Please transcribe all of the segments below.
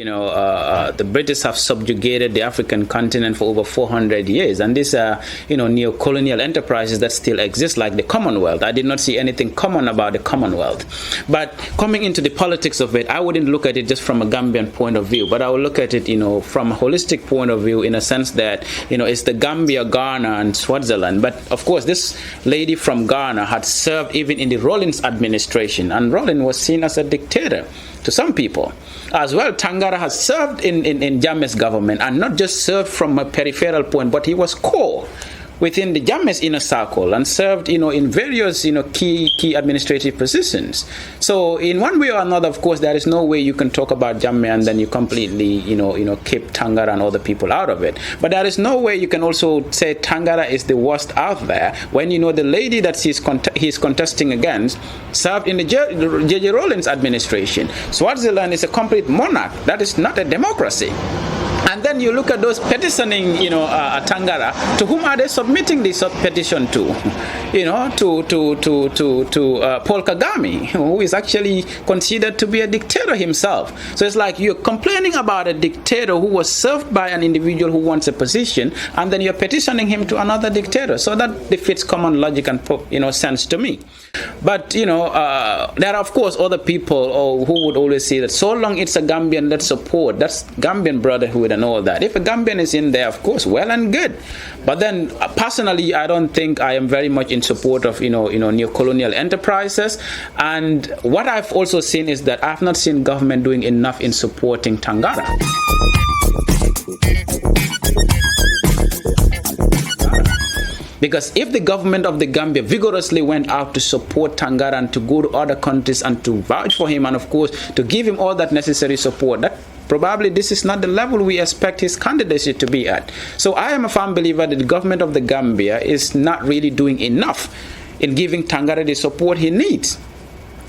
the British have subjugated the African continent for over 400 years, and these are, neo-colonial enterprises that still exist, like the Commonwealth. I did not see anything common about the Commonwealth. But coming into the politics of it, I wouldn't look at it just from a Gambian point of view, but I would look at it, from a holistic point of view, in a sense that, it's the Gambia, Ghana, and Swaziland. But of course, this lady from Ghana had served even in the Rawlings administration, and Rawlings was seen as a dictator to some people. As well, Tangara has served in Jammeh's government, and not just served from a peripheral point, but he was core within the Jammeh's inner circle and served, in various, key administrative positions. So in one way or another, of course, there is no way you can talk about Jammeh and then you completely, keep Tangara and other people out of it. But there is no way you can also say Tangara is the worst out there when, the lady that he's contesting against served in the J.J. Rawlings administration. Swaziland is a complete monarch. That is not a democracy. And then you look at those petitioning, Tangara. To whom are they submitting this petition to? To Paul Kagame, who is actually considered to be a dictator himself. So it's like you're complaining about a dictator who was served by an individual who wants a position, and then you're petitioning him to another dictator. So that defeats common logic and sense to me. But there are of course other people who would always say that so long it's a Gambian, let's support. That's Gambian brotherhood and all that. If a Gambian is in there, of course, well and good. But then personally, I don't think I am very much in support of neo-colonial enterprises. And what I've also seen is that I've not seen government doing enough in supporting Tangara. Because if the government of the Gambia vigorously went out to support Tangara and to go to other countries and to vouch for him and, of course, to give him all that necessary support, that probably this is not the level we expect his candidacy to be at. So I am a firm believer that the government of the Gambia is not really doing enough in giving Tangara the support he needs.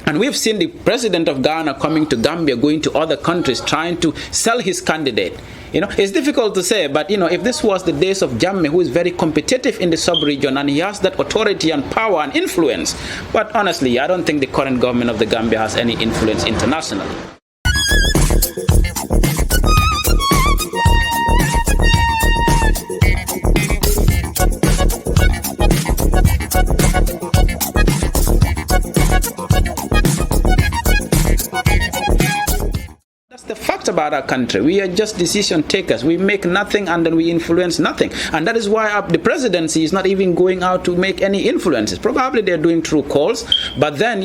And we've seen the president of Ghana coming to Gambia, going to other countries, trying to sell his candidate. It's difficult to say, but, if this was the days of Jammeh, who is very competitive in the sub-region, and he has that authority and power and influence. But honestly, I don't think the current government of the Gambia has any influence internationally. About our country, we are just decision takers. We make nothing and then we influence nothing, and that is why the presidency is not even going out to make any influences. Probably they're doing through calls, but then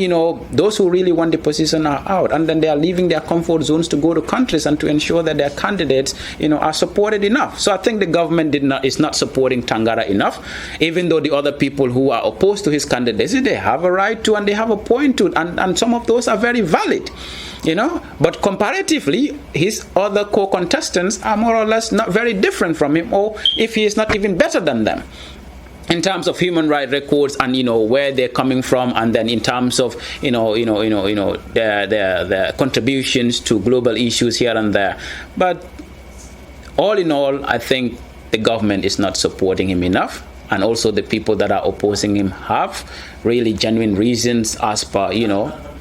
those who really want the position are out, and then they are leaving their comfort zones to go to countries and to ensure that their candidates are supported enough. So I think the government is not supporting Tangara enough, even though the other people who are opposed to his candidacy, they have a right to and they have a point to, and some of those are very valid. But comparatively, his other co-contestants are more or less not very different from him, or if he is not even better than them, in terms of human rights records and where they're coming from, and then in terms of their contributions to global issues here and there. But all in all, I think the government is not supporting him enough. And also the people that are opposing him have really genuine reasons as per,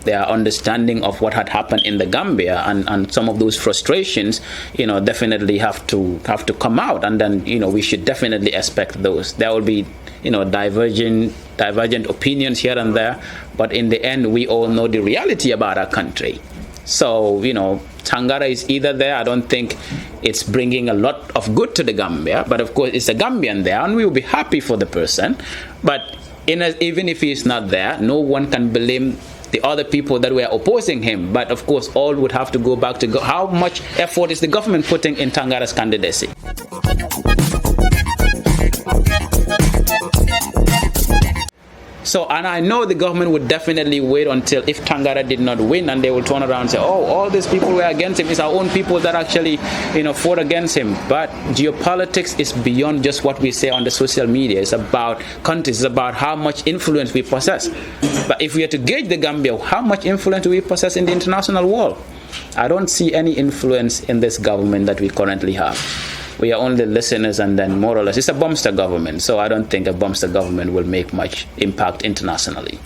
their understanding of what had happened in the Gambia, and some of those frustrations, definitely have to come out, and then we should definitely expect those. There will be divergent opinions here and there, but in the end, we all know the reality about our country. So Tangara is either there. I don't think it's bringing a lot of good to the Gambia, but of course it's a Gambian there, and we will be happy for the person. But even if he is not there, no one can blame the other people that were opposing him. But of course, all would have to go back to how much effort is the government putting in Tangara's candidacy. So, and I know the government would definitely wait until if Tangara did not win, and they will turn around and say, oh, all these people were against him. It's our own people that actually, fought against him. But geopolitics is beyond just what we say on the social media. It's about countries. It's about how much influence we possess. But if we are to gauge the Gambia, how much influence do we possess in the international world? I don't see any influence in this government that we currently have. We are only listeners, and then more or less it's a bumster government. So I don't think a bumster government will make much impact internationally.